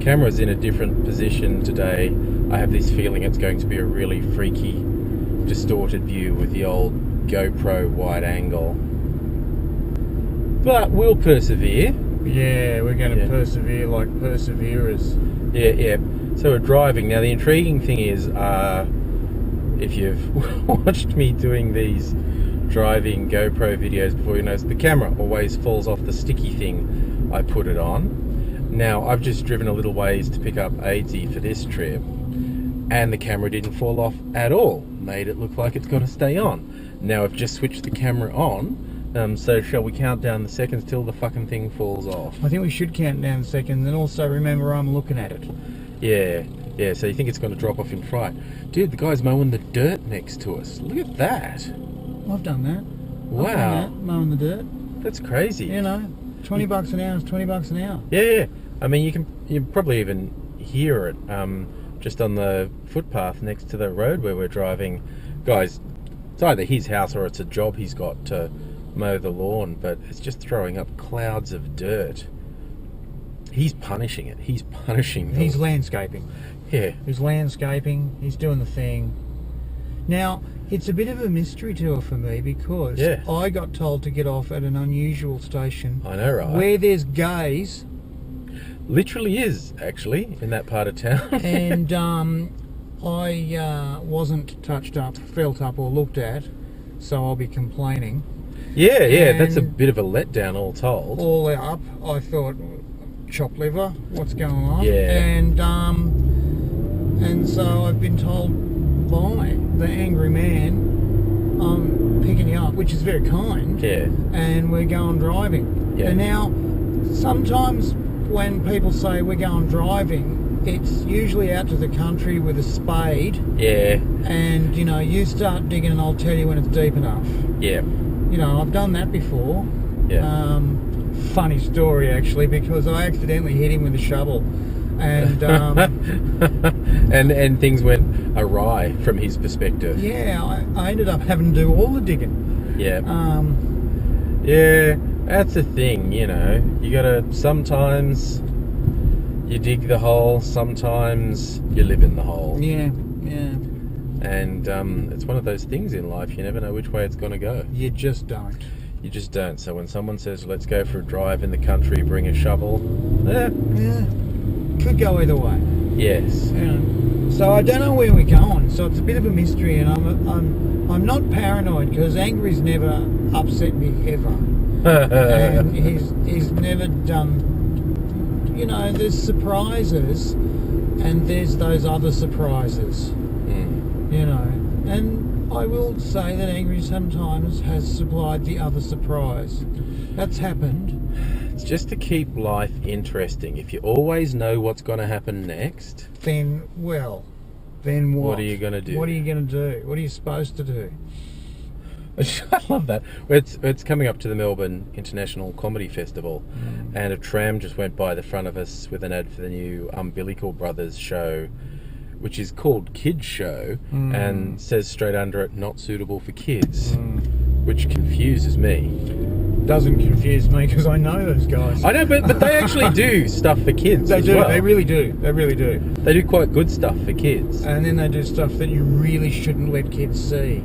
camera's in a different position today. I have this feeling it's going to be a really freaky, distorted view with the old GoPro wide angle. But we'll persevere. Yeah, we're going to persevere like perseverers. Yeah. So we're driving. Now the intriguing thing is, if you've watched me doing these driving GoPro videos before, you notice the camera always falls off the sticky thing I put it on. Now I've just driven a little ways to pick up Aidsy for this trip, and the camera didn't fall off at all. Made it look like it's got to stay on. Now I've just switched the camera on. So shall we count down the seconds till the fucking thing falls off? I think we should count down seconds, and also remember I'm looking at it. Yeah, so you think it's going to drop off in fright. Dude, the guy's mowing the dirt next to us. Look at that. I've done that. Wow. I've done that, mowing the dirt. That's crazy. You know, $20 an hour is $20 an hour. Yeah. I mean, you can probably even hear it just on the footpath next to the road where we're driving. Guys, it's either his house or it's a job he's got to mow the lawn, but it's just throwing up clouds of dirt. He's punishing it. He's punishing He's landscaping. Yeah. He's landscaping. He's doing the thing. Now, it's a bit of a mystery tour for me because I got told to get off at an unusual station. I know, right? Where there's gays. Literally is, actually, in that part of town. And I wasn't touched up, felt up or looked at, so I'll be complaining. Yeah, that's a bit of a letdown, all told. All up, I thought, chop liver, what's going on? Yeah. And so I've been told by the angry man, I'm picking you up, which is very kind. Yeah. And we're going driving. Yeah. And now, sometimes when people say we're going driving, it's usually out to the country with a spade. Yeah. And, you know, you start digging and I'll tell you when it's deep enough. Yeah. You know, I've done that before. Yeah. Funny story, actually, because I accidentally hit him with a shovel. And and things went awry from his perspective. Yeah, I ended up having to do all the digging. Yeah. Yeah, that's the thing, you know. You gotta, sometimes you dig the hole, sometimes you live in the hole. Yeah. And it's one of those things in life, you never know which way it's gonna go. You just don't. You just don't. So when someone says, let's go for a drive in the country, bring a shovel, could go either way. Yes. Yeah. So I don't know where we're going. So it's a bit of a mystery, and I'm not paranoid because Angry's never upset me ever, and he's never done. You know, there's surprises, and there's those other surprises. You know, and I will say that Angry sometimes has supplied the other surprise. That's happened. It's just to keep life interesting. If you always know what's going to happen next, then what? What are you going to do? What are you going to do? What are you supposed to do? I love that. It's coming up to the Melbourne International Comedy Festival, and a tram just went by the front of us with an ad for the new Umbilical Brothers show, which is called Kids Show, and says straight under it, not suitable for kids, which confuses me. Doesn't confuse me because I know those guys. I know, but they actually do stuff for kids. They do. Well. They really do. They really do. They do quite good stuff for kids. And then they do stuff that you really shouldn't let kids see.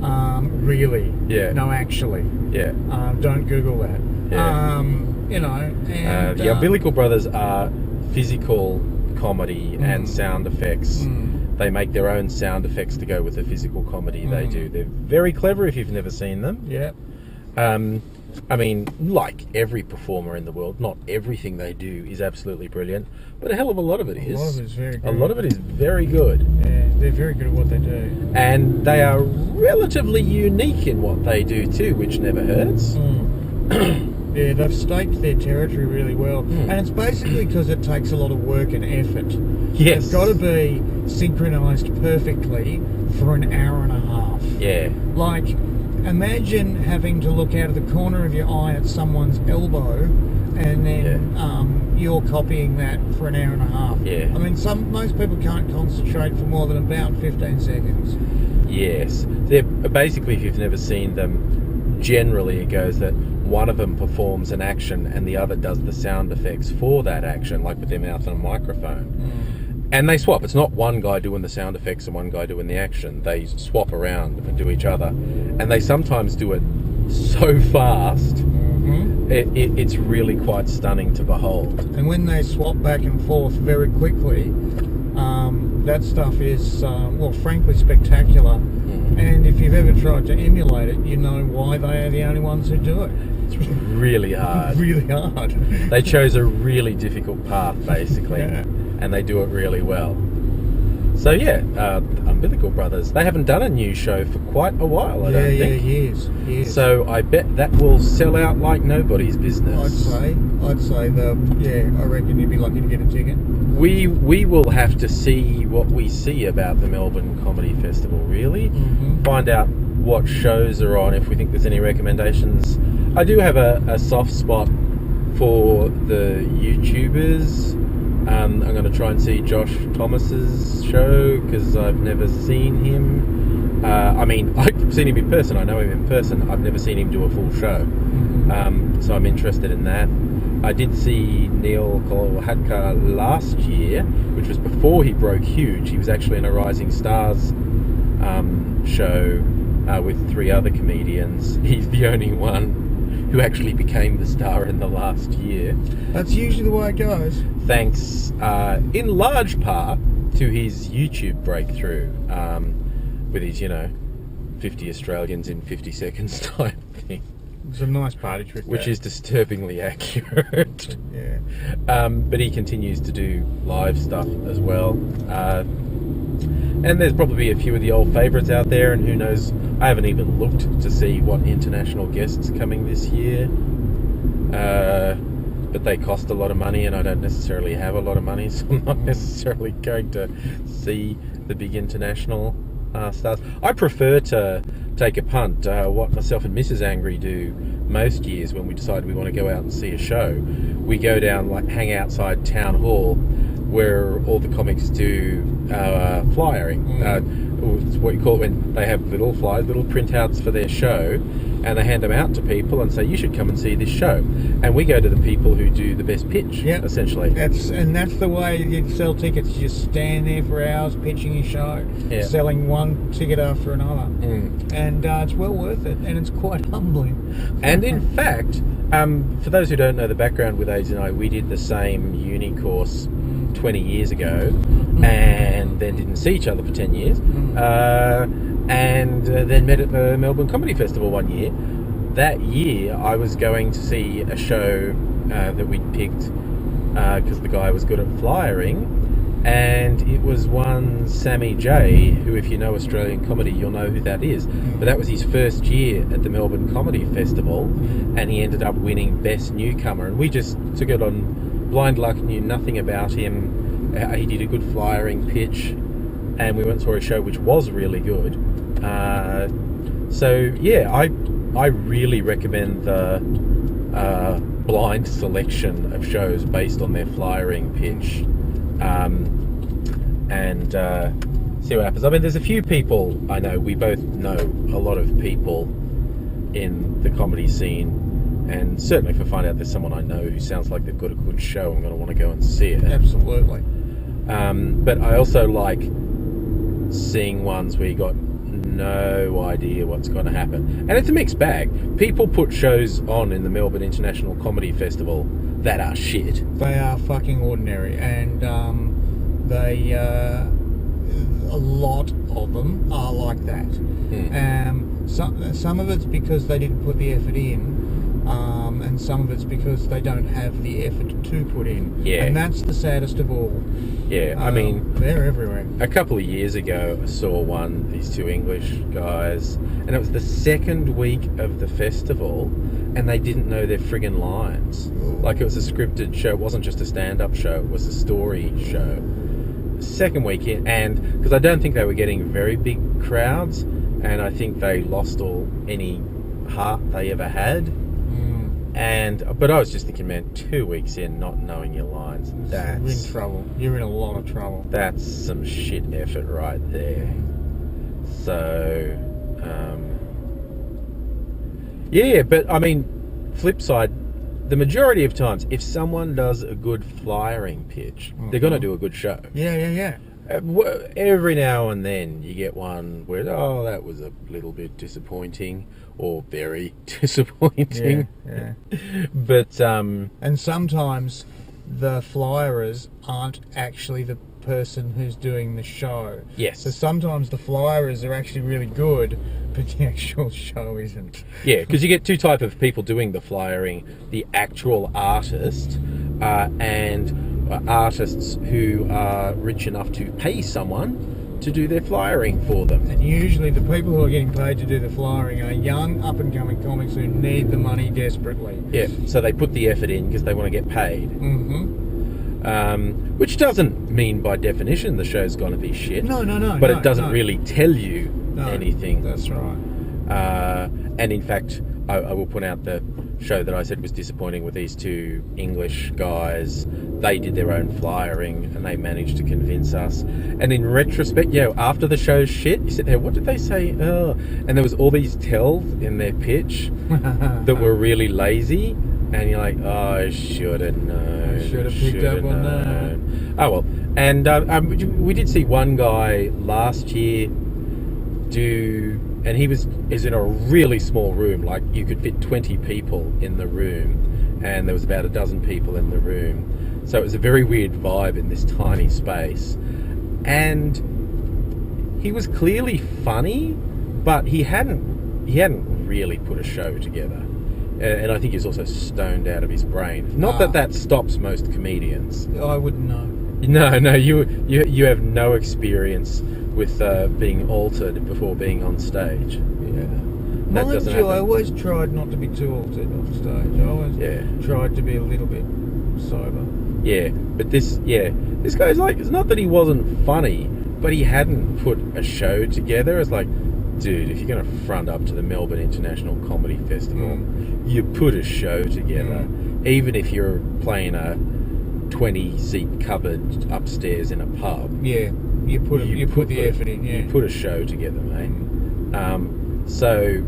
Really. Yeah. No, actually. Yeah. Don't Google that. Yeah. You know. And, the Umbilical Brothers are physical comedy and sound effects. They make their own sound effects to go with the physical comedy they do. They're very clever if you've never seen them. Yeah. I mean, like every performer in the world, not everything they do is absolutely brilliant, but a hell of a lot of it is. A lot of it is very good. A lot of it is very good. Yeah, they're very good at what they do. And they are relatively unique in what they do too, which never hurts. Yeah, they've staked their territory really well. And it's basically because it takes a lot of work and effort. Yes. It's got to be synchronised perfectly for an hour and a half. Yeah. Like, imagine having to look out of the corner of your eye at someone's elbow and then you're copying that for an hour and a half. Yeah. I mean, most people can't concentrate for more than about 15 seconds. Yes. They're basically, if you've never seen them, generally it goes that one of them performs an action and the other does the sound effects for that action, like with their mouth on a microphone. And they swap. It's not one guy doing the sound effects and one guy doing the action. They swap around and do each other. And they sometimes do it so fast, it's really quite stunning to behold. And when they swap back and forth very quickly, that stuff is, well, frankly spectacular. And if you've ever tried to emulate it, you know why they are the only ones who do it. It's really hard. Really hard. They chose a really difficult path, basically, and they do it really well. So yeah, Umbilical Brothers, they haven't done a new show for quite a while, I don't think. Years. So I bet that will sell out like nobody's business. I'd say I reckon you'd be lucky to get a ticket. We will have to see what we see about the Melbourne Comedy Festival, really. Find out what shows are on, if we think there's any recommendations. I do have a soft spot for the YouTubers. I'm going to try and see Josh Thomas's show because I've never seen him. I mean, I've seen him in person. I know him in person. I've never seen him do a full show. So I'm interested in that. I did see Neil Kolhatkar last year, which was before he broke huge. He was actually in a Rising Stars show with 3 other comedians. He's the only one who actually became the star in the last year. That's usually the way it goes. Thanks, in large part, to his YouTube breakthrough with his, 50 Australians in 50 seconds type thing. It's a nice party trick. Which is disturbingly accurate. Yeah. But he continues to do live stuff as well. And there's probably a few of the old favourites out there, and who knows, I haven't even looked to see what international guests are coming this year. But they cost a lot of money, and I don't necessarily have a lot of money, so I'm not necessarily going to see the big international stars. I prefer to take a punt. What myself and Mrs. Angry do most years when we decide we want to go out and see a show, we go down, hang outside Town Hall, where all the comics do flyering. It's what you call it when they have little flyers, little printouts for their show, and they hand them out to people and say, you should come and see this show. And we go to the people who do the best pitch, essentially. That's the way you sell tickets. You just stand there for hours pitching your show, selling one ticket after another. And it's well worth it, and it's quite humbling. And in fact, for those who don't know the background with Aids and I, we did the same uni course 20 years ago, and then didn't see each other for 10 years, and then met at the Melbourne Comedy Festival one year. That year I was going to see a show that we'd picked because the guy was good at flyering, and it was one Sammy J, who, if you know Australian comedy, you'll know who that is. But that was his first year at the Melbourne Comedy Festival, and he ended up winning Best Newcomer, and we just took it on blind luck, knew nothing about him. He did a good flyering pitch, and we went and saw a show which was really good. So yeah, I really recommend the blind selection of shows based on their flyering pitch, and see what happens. I mean, there's a few people I know. We both know a lot of people in the comedy scene. And certainly if I find out there's someone I know who sounds like they've got a good show, I'm going to want to go and see it. Absolutely. But I also like seeing ones where you got no idea what's going to happen. And it's a mixed bag. People put shows on in the Melbourne International Comedy Festival that are shit. They are fucking ordinary. And a lot of them are like that. Some of it's because they didn't put the effort in. And some of it's because they don't have the effort to put in. Yeah. And that's the saddest of all. Yeah, I mean, they're everywhere. A couple of years ago, I saw these 2 English guys, and it was the second week of the festival, and they didn't know their friggin' lines. Like, it was a scripted show. It wasn't just a stand-up show, it was a story show. Second week in, and because I don't think they were getting very big crowds, and I think they lost any heart they ever had. But I was just thinking, man, 2 weeks in, not knowing your lines, you're in trouble. You're in a lot of trouble. That's some shit effort right there. So, yeah, but I mean, flip side, the majority of times, if someone does a good flyering pitch, they're going to do a good show. Yeah. Every now and then you get one where, oh, that was a little bit disappointing or very disappointing. Yeah. But and sometimes the flyers aren't actually the person who's doing the show. Yes. So sometimes the flyers are actually really good, but the actual show isn't. Yeah, because you get two type of people doing the flyering: the actual artist and artists who are rich enough to pay someone to do their flyering for them. And usually the people who are getting paid to do the flyering are young, up-and-coming comics who need the money desperately. Yeah, so they put the effort in because they want to get paid. Which doesn't mean by definition the show's going to be shit. No. But it doesn't really tell you anything. That's right. And in fact, I will point out the show that I said was disappointing with these two English guys. They did their own flyering and they managed to convince us. And in retrospect, after the show's shit, you said, hey, what did they say? Oh. And there was all these tells in their pitch that were really lazy. And you're like, oh, I should have known. I should have picked up on that. Oh, well. And we did see one guy last year and he is in a really small room, like you could fit 20 people in the room, and there was about a dozen people in the room. So it was a very weird vibe in this tiny space. And he was clearly funny, but he hadn't really put a show together. And I think he's also stoned out of his brain. Not that stops most comedians. I wouldn't know. No, you have no experience with being altered before being on stage. Yeah. That Mind doesn't you, happen. I always tried not to be too altered off stage. I always tried to be a little bit sober. Yeah, but this guy's like, it's not that he wasn't funny, but he hadn't put a show together. It's like, dude, if you're going to front up to the Melbourne International Comedy Festival, you put a show together, even if you're playing a 20-seat cupboard upstairs in a pub. Yeah, you put the effort in. Yeah, you put a show together, mate. So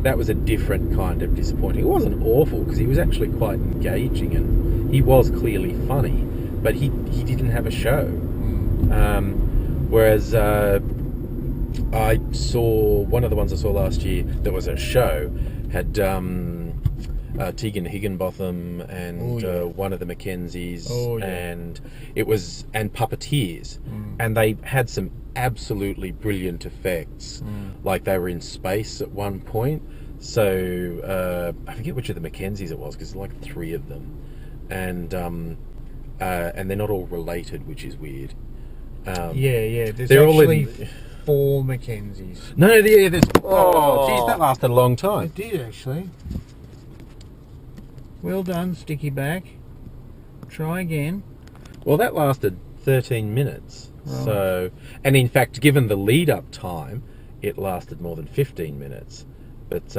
that was a different kind of disappointing. It wasn't awful because he was actually quite engaging and he was clearly funny, but he didn't have a show. Whereas I saw one of the ones I saw last year that was a show had Tegan Higginbotham and one of the Mackenzies, and puppeteers, and they had some absolutely brilliant effects, like they were in space at one point. So I forget which of the Mackenzies it was because there's like 3 of them, and they're not all related, which is weird. There's they're actually all in 4 Mackenzies. No, there's geez, that lasted a long time. It did actually. Well done, sticky back. Try again. Well, that lasted 13 minutes. Right. So, and in fact, given the lead-up time, it lasted more than 15 minutes. But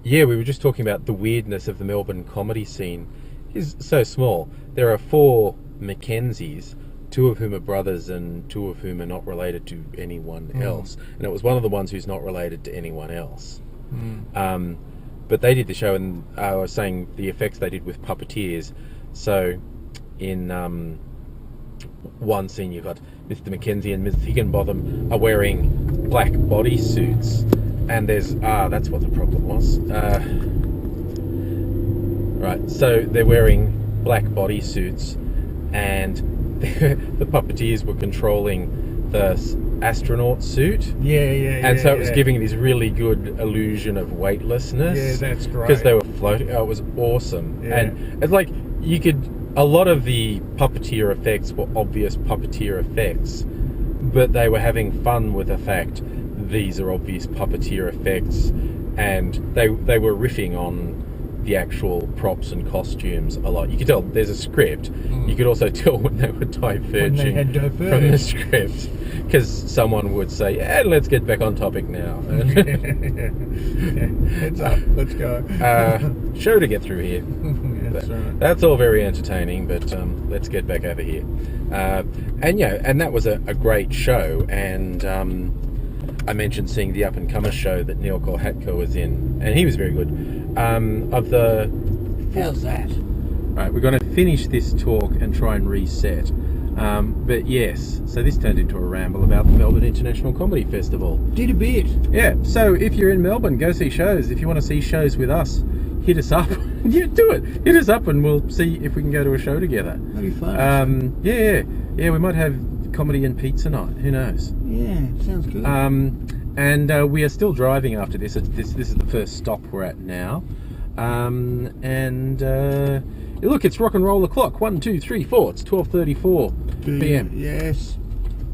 we were just talking about the weirdness of the Melbourne comedy scene. It's so small. There are 4 Mackenzies, 2 of whom are brothers and 2 of whom are not related to anyone else. And it was one of the ones who's not related to anyone else. But they did the show, and I was saying the effects they did with puppeteers. So in one scene you've got Mr. Mackenzie and Ms. Higginbotham are wearing black bodysuits, and there's that's what the problem was. Right, so they're wearing black bodysuits, and the puppeteers were controlling the astronaut suit. And so it was giving this really good illusion of weightlessness. Yeah, that's great. Because they were floating. Oh, it was awesome. Yeah. And it's like a lot of the puppeteer effects were obvious puppeteer effects, but they were having fun with the fact these are obvious puppeteer effects, and they were riffing on the actual props and costumes a lot. You could tell there's a script. You could also tell when they were diverging from the script, because someone would say, let's get back on topic now. Heads up, let's go. Show to get through here. That's right. That's all very entertaining, but let's get back over here. And that was a great show, and I mentioned seeing the up-and-comer show that Neil Kolhatka was in, and he was very good. of the... How's that? Right, we're going to finish this talk and try and reset. But yes, so this turned into a ramble about the Melbourne International Comedy Festival. Did a bit. Yeah, so if you're in Melbourne, go see shows. If you want to see shows with us, hit us up. Yeah, do it. Hit us up and we'll see if we can go to a show together. That'd be fun. Yeah, we might have comedy and pizza night. Who knows? Yeah, sounds good. And we are still driving after this. This is the first stop we're at now. Look, it's rock and roll o'clock. 1, 2, 3, 4. It's 12:34 p.m. Yes,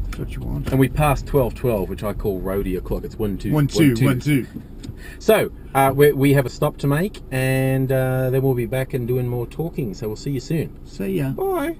that's what you want. And we passed 12:12, which I call roadie o'clock. It's 1, 2, 1, 2, 1, 2. So we have a stop to make, and then we'll be back and doing more talking. So we'll see you soon. See ya. Bye.